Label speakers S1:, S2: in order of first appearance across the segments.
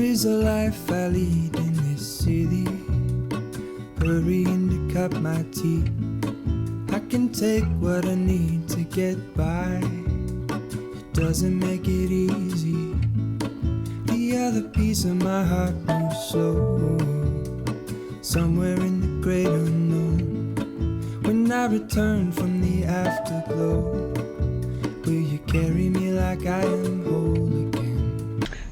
S1: Is a life I lead in this city, hurrying to cut my teeth. I can take what I need to get by. It doesn't make it easy. The other piece of my heart moves slow, somewhere in the great unknown. When I return from the afterglow, will you carry me like I am whole again?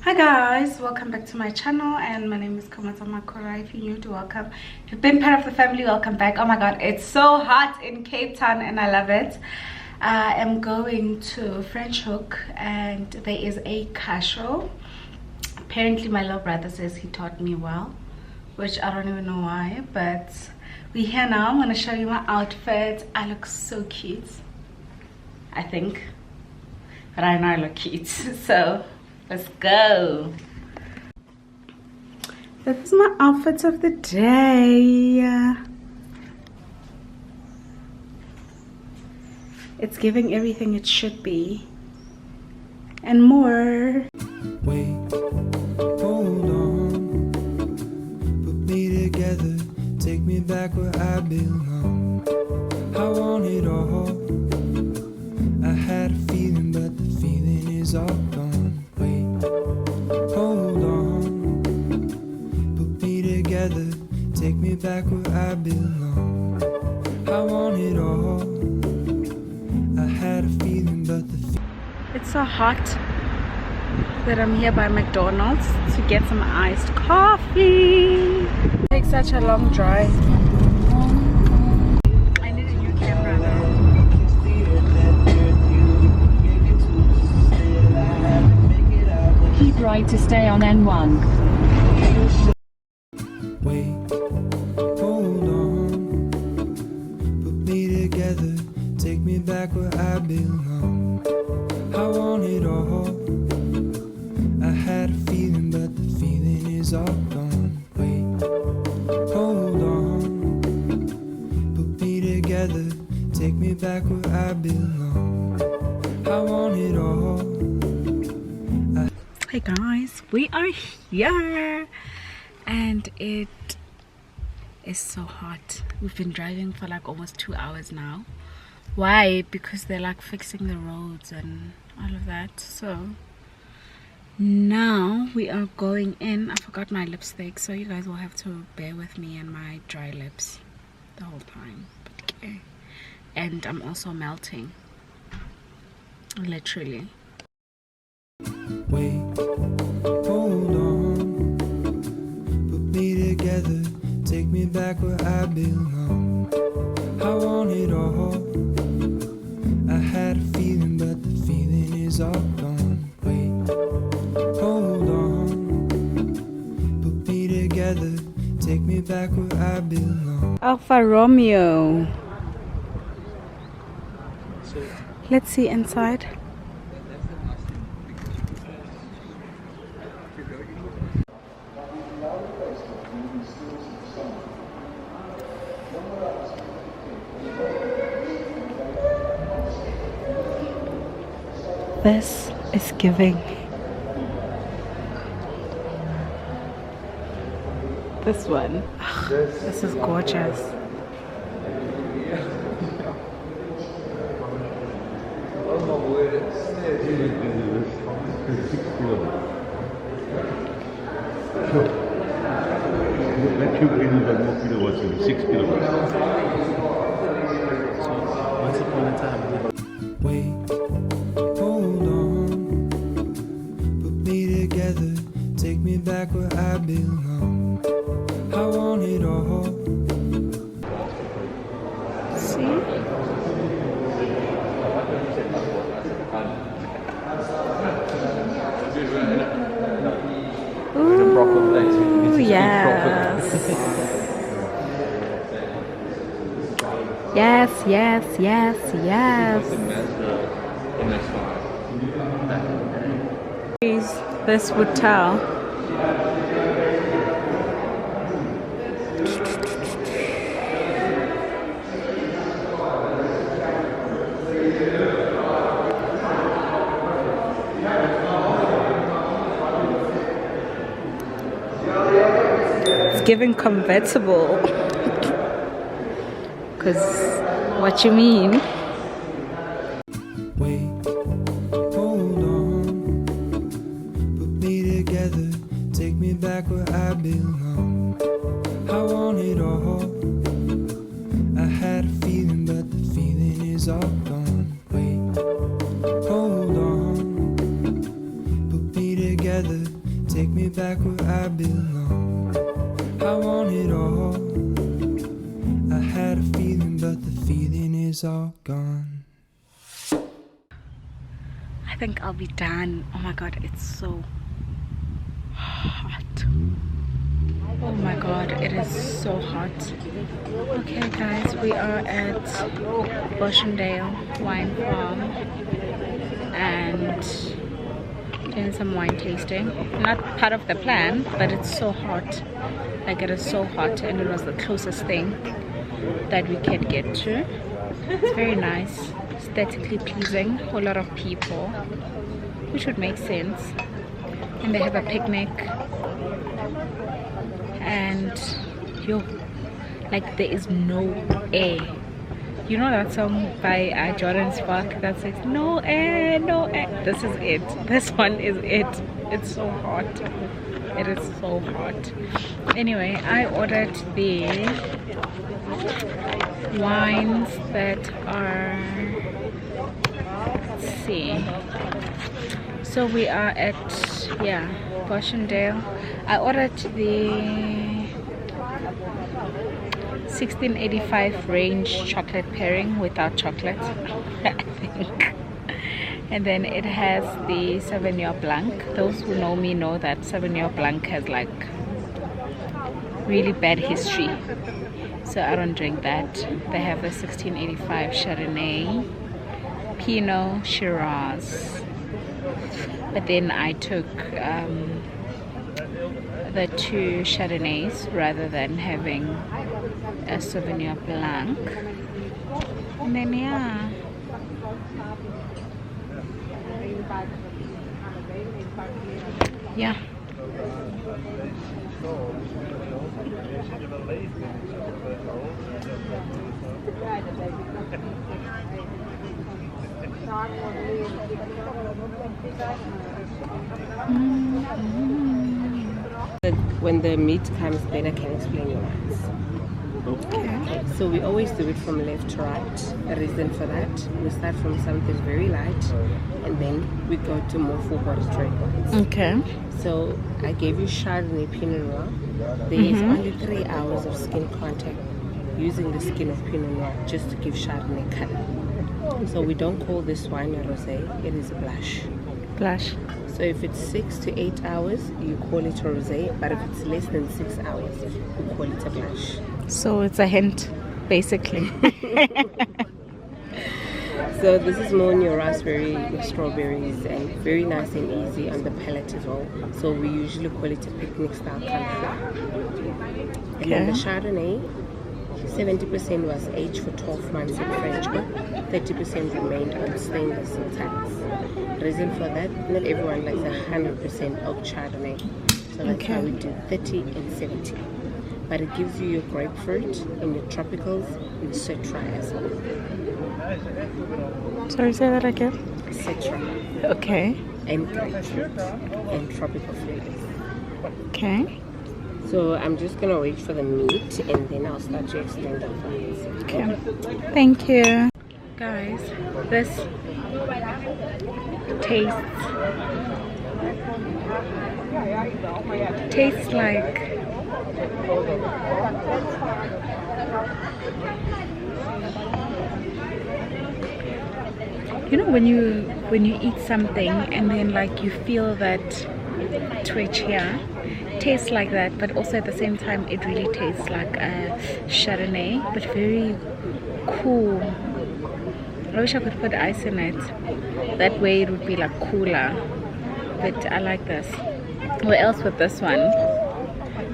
S2: Hi guys, welcome back to my channel, and my name is Khomotso Makhura. If you're new to, welcome. If you've been part of the family, welcome back. Oh my god, it's so hot in Cape Town and I love it. I am going to Franschhoek and there is a car show. Apparently my little brother says he taught me well, which I don't even know why, but we're here now. I'm going to show you my outfit. I look so cute, I think, but I know I look cute. So let's go. This is my outfit of the day. It's giving everything it should be and more.
S1: Wait, hold on, put me together, take me back where I belong. I want it all. I had a feeling, but the feeling is all gone. Wait, hold on, put me together, take me back where I belong. I want it all. I had a feeling, but the
S2: It's so hot that I'm here by McDonald's to get some iced coffee. It takes such a long drive. I need a new camera though.
S3: Keep right to stay on N1.
S1: Wait, hold on, put me together, take me back where I belong. I want it all. I had a feeling, but the feeling is all gone. Wait, hold on, put me together, take me back where I belong. I want it all.
S2: Hey guys, we are here and it is so hot. We've been driving for like almost 2 hours now. Why? Because they're like fixing the roads and all of that. So now we are going in. I forgot my lipstick, so you guys will have to bear with me and my dry lips the whole time. But okay. And I'm also melting, literally.
S1: Wait, hold on, put me together, take me back where I belong. I want it all. I had a feeling, but the feeling is all gone. Wait, hold on, put me together, take me back where I belong.
S2: Alfa Romeo. Let's see inside. This is giving. This one. Ugh, this is gorgeous.
S1: Wait, hold on, put me together, take me back where I belong. I want it all.
S2: See? Ooh, yes. Yes, yes, yes, yes. This would tell. It's giving convertible. Cause what you mean?
S1: Wait, hold on. Put me together, take me back where I belong. I want it all. I had a feeling, but the feeling is all gone. Wait, hold on. Put me together, take me back where I belong. I want it all. I had a feeling, but the feeling is all gone.
S2: I think I'll be done. Oh my god, it's so hot. Oh my god, it is so hot. Okay guys, we are at Boschendal wine farm and doing some wine tasting. Not part of the plan, but it's so hot. Like, it is so hot, and it was the closest thing that we could get to. It's very nice, aesthetically pleasing, whole lot of people, which would make sense. And they have a picnic, and yo, like, there is no air. You know that song by Jordan Spark that says no air, no air? This is it. This one is it. It's so hot. It is so hot. Anyway, I ordered the wines that are, let's see. So we are at, yeah, Boschendal. I ordered the 1685 range chocolate pairing without chocolate, I think. And then it has the Sauvignon Blanc. Those who know me know that Sauvignon Blanc has like really bad history, so I don't drink that. They have the 1685 Chardonnay, Pinot, Shiraz. But then I took the 2 Chardonnays rather than having a Sauvignon Blanc. And then yeah. Yeah.
S4: When the meat comes, then I can explain your wines.
S2: Okay.
S4: So we always do it from left to right. The reason for that, we start from something very light, and then we go to more full-body red wines.
S2: Okay.
S4: So I gave you Chardonnay Pinot Noir. There is only 3 hours of skin contact using the skin of Pinot Noir just to give Chardonnay color. So we don't call this wine a rosé, it is a blush.
S2: Blush.
S4: So if it's 6 to 8 hours, you call it a rosé, but if it's less than 6 hours, you call it a blush.
S2: So it's a hint, basically.
S4: So this is more on your raspberry, your strawberries, and very nice and easy on the palate as well. So we usually call it a picnic style country. And then the Chardonnay, 70% was aged for 12 months in Franschhoek, 30% remained on stainless in tanks. Reason for that, not everyone likes 100% oak Chardonnay. So that's how we do 30 and 70. But it gives you your grapefruit and your tropicals and citra as well.
S2: Sorry, say that again.
S4: Citra
S2: Okay.
S4: and grapefruit and tropical flavors.
S2: Okay.
S4: So I'm just gonna wait for the meat and then I'll start to extend the fries.
S2: Okay. Thank you. Guys, this tastes like you know when you eat something and then like you feel that twitch here. Tastes like that, but also at the same time it really tastes like a Chardonnay, but very cool. I wish I could put ice in it, that way it would be like cooler, but I like this. What else with this one?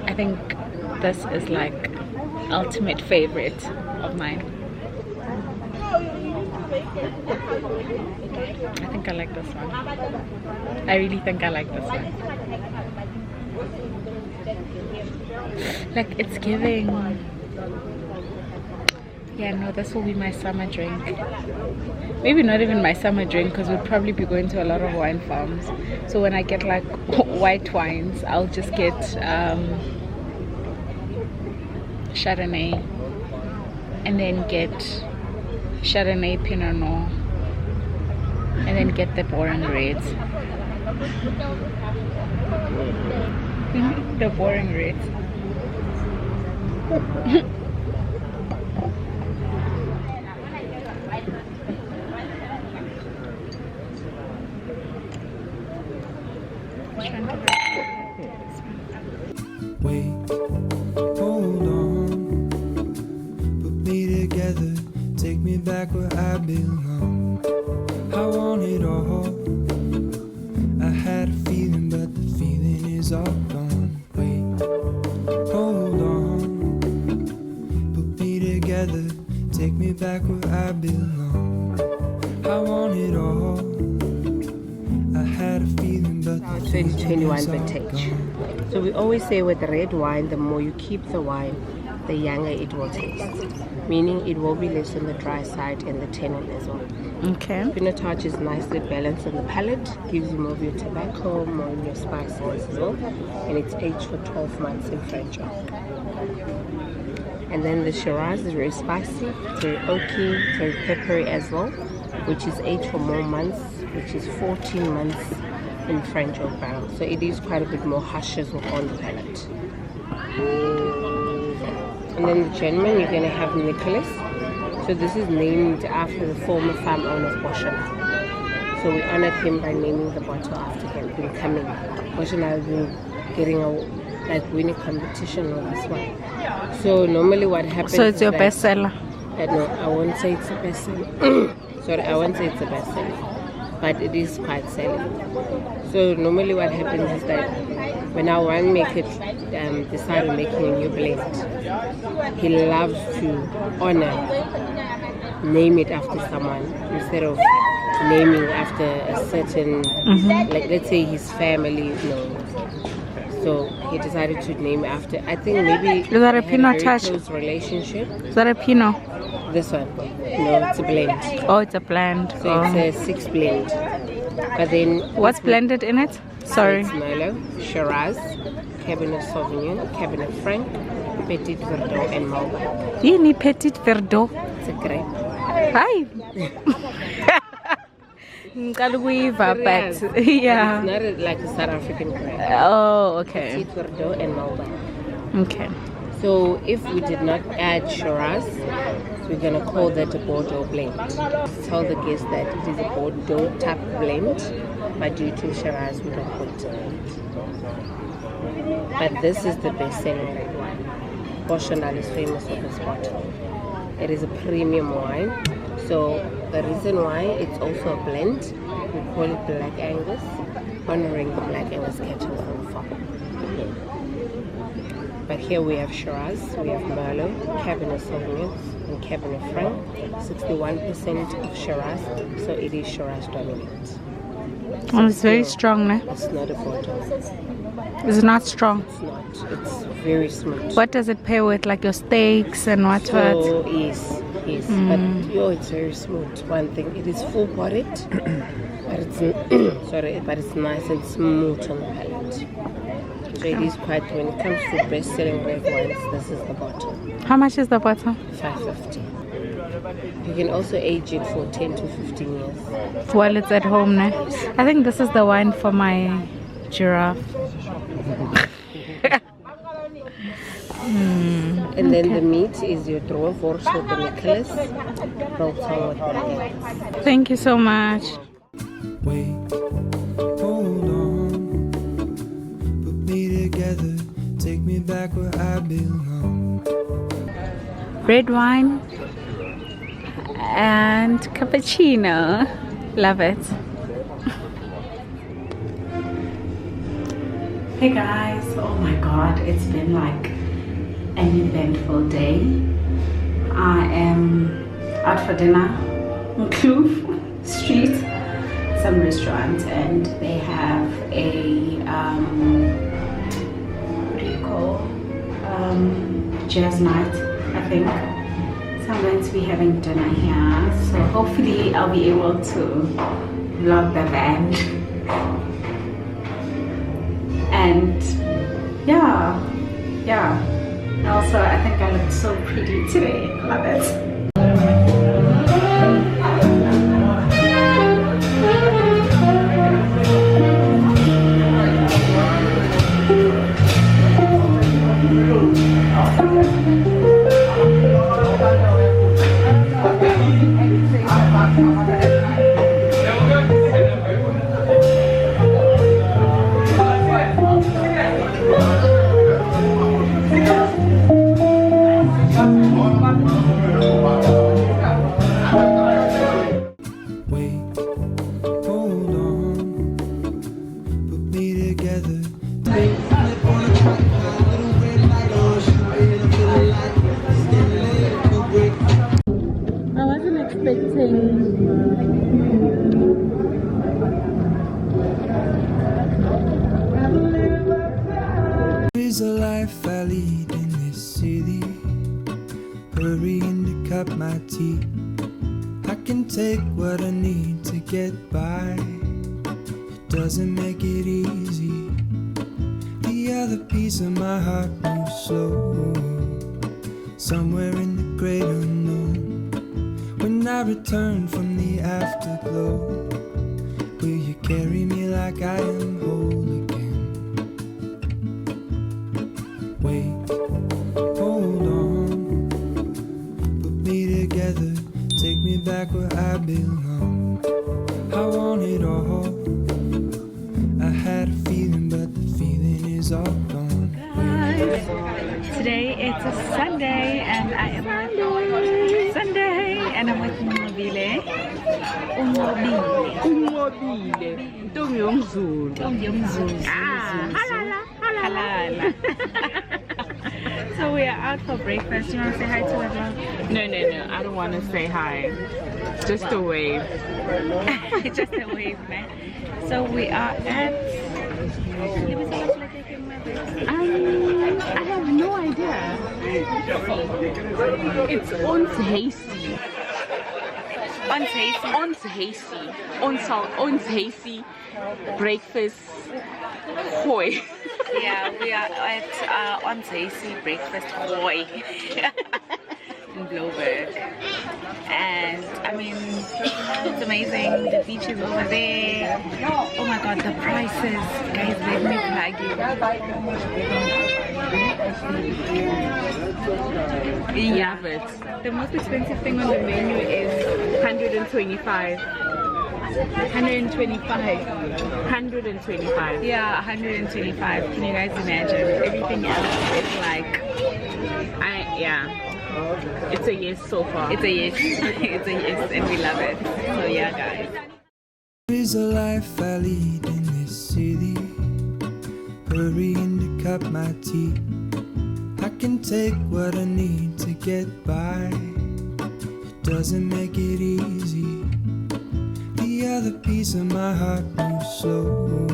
S2: I think this is like ultimate favorite of mine. I think I like this one. I really think I like this one. Like it's giving. Yeah, no, this will be my summer drink. Maybe not even my summer drink because we'll probably be going to a lot of wine farms. So when I get like white wines, I'll just get Chardonnay and then get Chardonnay Pinot Noir and then get the boring reds. The boring reds.
S1: Wait, hold on, put me together, take me back where I belong. I want it all. I had a feeling, but the feeling is all gone. Wait, hold on, put me together, take me back where I belong. I want it all. I had a feeling, but the
S4: 2021
S1: feeling is all
S4: vintage.
S1: gone.
S4: So we always say with red wine, the more you keep the wine, the younger it will taste. Meaning it will be less on the dry side and the tannin as well.
S2: Okay.
S4: Pinotage is nicely balanced on the palate, gives you more of your tobacco, more of your spices as well. And it's aged for 12 months in French oak. And then the Shiraz is very spicy, very oaky, very peppery as well, which is aged for more months, which is 14 months in French oak barrel. So it is quite a bit more hushes on the palate. And then the gentleman, you're going to have Nicholas. So this is named after the former farm owner of Boschendal. So we honored him by naming the bottle after him, becoming Boschendal has been getting a winning competition on this one. So normally what happens
S2: So it's
S4: is
S2: your
S4: that-
S2: bestseller.
S4: No, I won't say it's a bestseller. Sorry, I won't say it's a bestseller, but it is quite selling. So normally what happens is that when our winemaker decide on making a new blend, he loves to honor, name it after someone instead of naming after a certain, like let's say his family is known. So he decided to name after. I think maybe
S2: Is that a
S4: they had
S2: Pinot
S4: very
S2: touch?
S4: close relationship.
S2: Is that a Pinot?
S4: This one, no, it's a blend.
S2: Oh, it's a blend.
S4: So it's a 6 blend. But then
S2: What's blended in it? Sorry.
S4: It's Merlot, Shiraz, Cabernet Sauvignon, Cabernet Franc, Petit Verdot, and Malbec.
S2: Yini Petit Verdot.
S4: It's a grape.
S2: Hi. Nkaluiva,
S4: Yes.
S2: but yeah.
S4: It's not like a South African grape.
S2: Oh, okay.
S4: Petit Verdot and Malbec.
S2: Okay.
S4: So if we did not add Shiraz, we're going to call that a Bordeaux blend. Tell the guests that it is a Bordeaux type blend, but due to Shiraz we don't put it. But this is the best selling red wine. Boschendal is famous for this bottle. It is a premium wine. So the reason why it's also a blend, we call it Black Angus, honoring the Black Angus cattle from the farm. But here we have Shiraz, we have Merlot, Cabernet Sauvignon, and Cabernet Franc. 61% of Shiraz, so it is Shiraz dominant.
S2: Oh, it's very strong, ne?
S4: It's not a Bordeaux.
S2: It's not strong.
S4: It's not. It's very smooth.
S2: What does it pair with? Like your steaks and what?
S4: So yes. But it's very smooth. One thing, it is full bodied, but it's but it's nice and smooth on the palate. So it is quite, when it comes to best selling red wines, this is the bottle.
S2: How much is the bottle?
S4: $5.50. You can also age it for 10 to 15 years.
S2: While it's at home, ne? I think this is the wine for my giraffe.
S4: And then the meat is your droevorst with the Nicholas, biltong with baguettes.
S2: Thank you so much.
S1: Wait, hold on, put me together, take me back where I belong.
S2: Red wine and cappuccino. Love it. Hey guys, oh my god, it's been like an eventful day. I am out for dinner in Kloof Street, some restaurant, and they have a what do you call jazz night, I think. So I'm going to be having dinner here. So hopefully I'll be able to vlog the band. And yeah. Also, I think I look so pretty today. Love it.
S1: Is a life I lead in this city, hurrying to cut my teeth. I can take what I need to get by. It doesn't make it easy. The other piece of my heart moves slow, somewhere in the great unknown. When I return from the afterglow, will you carry me like I am whole again? Wait, hold on, put me together, take me back where I belong. I want it all. I had a feeling, but the feeling is all gone.
S2: Guys, today it's a Sunday and I am with Sunday and I'm with Umobile. Halala. So we are out for breakfast. You want to say hi to everyone?
S4: No, I don't want to say hi. Just a wave.
S2: Just a wave, man. So we are at...
S4: I have no idea. It's ons hasty. Ons hasty breakfast. Hoi.
S2: Yeah, we are at ons hasty breakfast hoi in Bloberg. And I mean, it's amazing. The beach is over there. Oh my god, the prices. Guys, let me plug you.
S4: Yeah, but
S2: the most expensive thing on the menu is
S4: 125. 125.
S2: Yeah, 125. Can you guys imagine? Everything else is like,
S4: it's a yes so far.
S2: It's a yes. It's a yes, and we love it. So yeah, guys.
S1: There is a life I lead in this city, hurrying to cut my teeth. I can take what I need to get by. It doesn't make it easy. The other piece of my heart moves slow,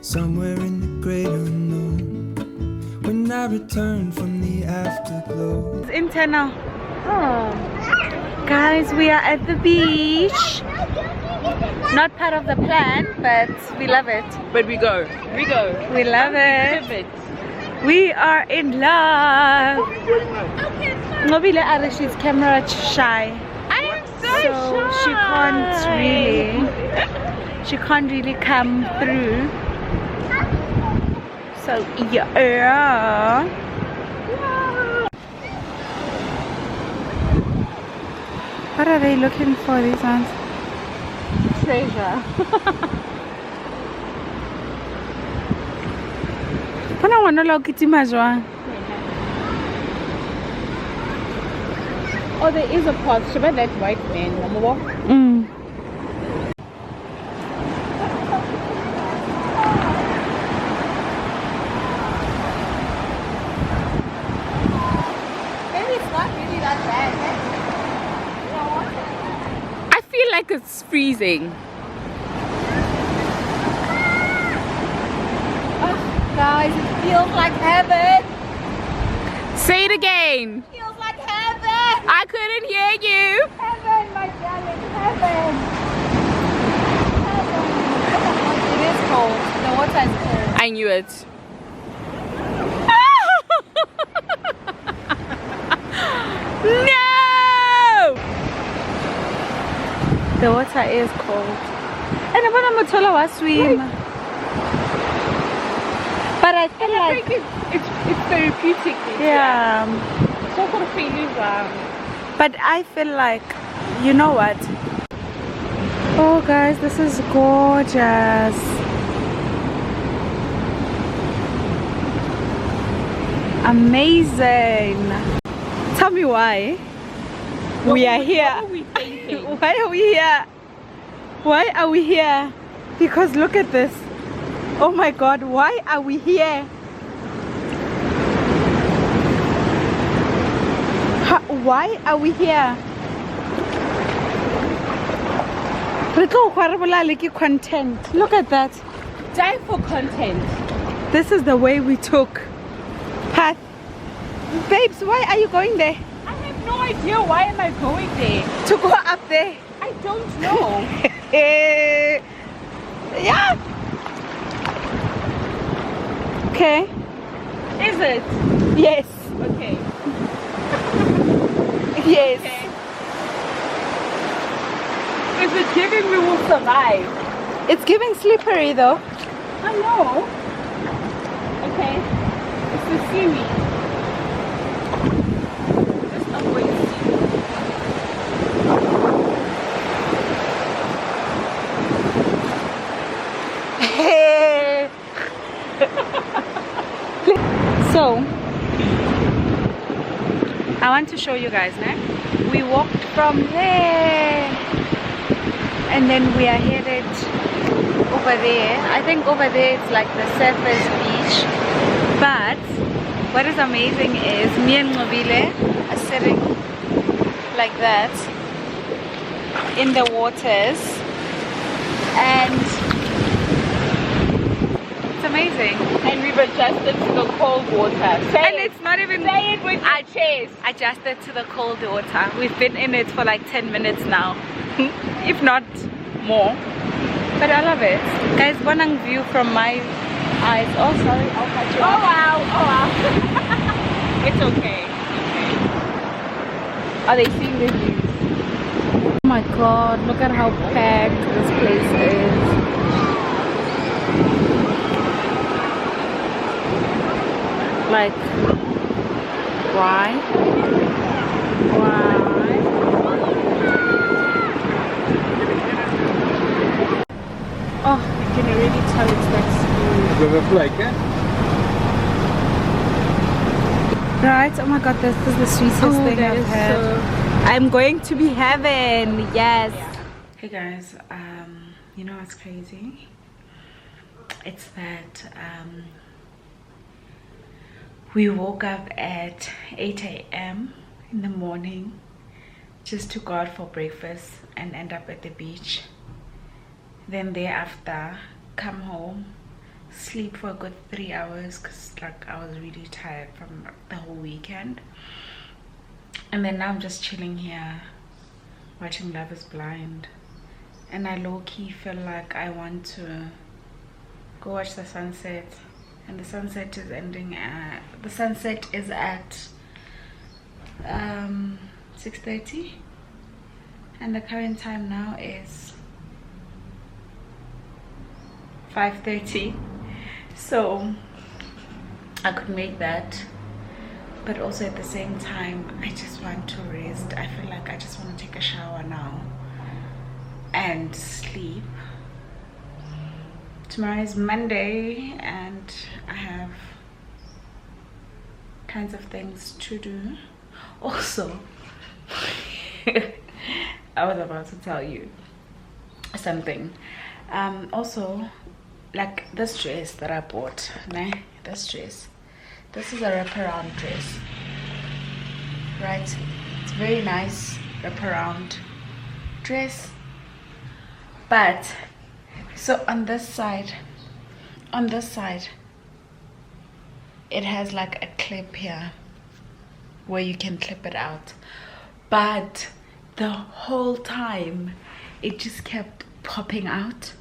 S1: somewhere in the great unknown. When I return from the afterglow.
S2: It's internal. Guys, we are at the beach. Not part of the plan, but we love it.
S4: But we go.
S2: We love it. We are in love. Nobile Arish's camera shy. So she can't really come through. So yeah. What are they looking for, these ones?
S4: Treasure. Oh, there is a path. Should I let white man? I'm walk.
S2: Maybe it's not really that bad.
S4: I feel like it's freezing.
S2: Oh, guys, it feels like heaven. Say it again.
S5: Feels like heaven.
S2: I couldn't hear you.
S5: Heaven, my darling, heaven. Heaven. It is cold. The water is cold.
S2: I knew it. No! The water is cold. And I'm gonna swim. But I feel like
S4: it's therapeutic.
S2: yeah.
S4: So for the feeling,
S2: But I feel like, you know what? Oh guys, this is gorgeous. Amazing. Tell me why we are here.
S4: What are we thinking?
S2: Why are we here? Why are we here? Because look at this. Oh my god, why are we here? Why are we here? Content. Look at that.
S4: Die for content.
S2: This is the way we took. Path. Babes, why are you going there?
S4: I have no idea. Why am I going there?
S2: To go up there.
S4: I don't know.
S2: Yeah. Okay.
S4: Is it?
S2: Yes.
S4: Okay.
S2: Yes.
S4: Okay. If it's giving, we will survive.
S2: It's giving slippery though.
S4: I know. Okay. It's the seaweed. Let's not wait.
S2: So I want to show you guys now. We walked from there and then we are headed over there. I think over there it's like the surface beach. But what is amazing is me and Mobile are sitting like that in the waters and it's amazing.
S4: And we've adjusted to the cold water.
S2: And it's not even
S4: say it with your chest.
S2: Adjusted to the cold water. We've been in it for like 10 minutes now. If not more. But I love it. Guys, one view from my eyes. Oh sorry, I'll catch you.
S4: Oh wow, oh wow. It's okay. Are they seeing the views?
S2: Oh my god, look at how packed this place is. Like, why? Oh, I can already tell it's like smooth. Right? Oh my god, this is the sweetest thing I've had. I'm going to be heaven. Yes. Hey guys, you know what's crazy? It's that we woke up at 8 a.m. in the morning just to go out for breakfast and end up at the beach. Then thereafter come home, sleep for a good 3 hours because like I was really tired from the whole weekend. And then now I'm just chilling here watching Love is Blind, and I low-key feel like I want to go watch the sunset. And the sunset is ending at the sunset is at 6:30 and the current time now is 5:30, so I could make that, but also at the same time I just want to rest. I feel like I just want to take a shower now and sleep. Tomorrow is Monday and I have kinds of things to do. Also, I was about to tell you something. Also, like this dress that I bought, this dress, this is a wraparound dress, right? It's very nice wraparound dress, but so on this side it has like a clip here, where you can clip it out, but the whole time it just kept popping out,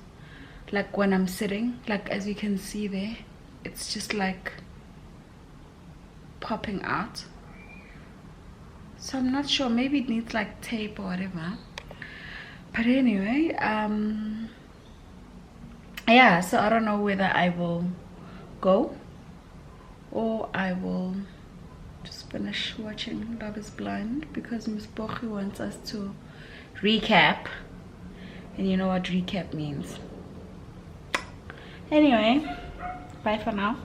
S2: like when I'm sitting, like as you can see there, it's just like popping out. So I'm not sure, maybe it needs like tape or whatever. But anyway, yeah, so I don't know whether I will go or I will just finish watching Love is Blind, because Miss Bochi wants us to recap, and you know what recap means. Anyway, bye for now.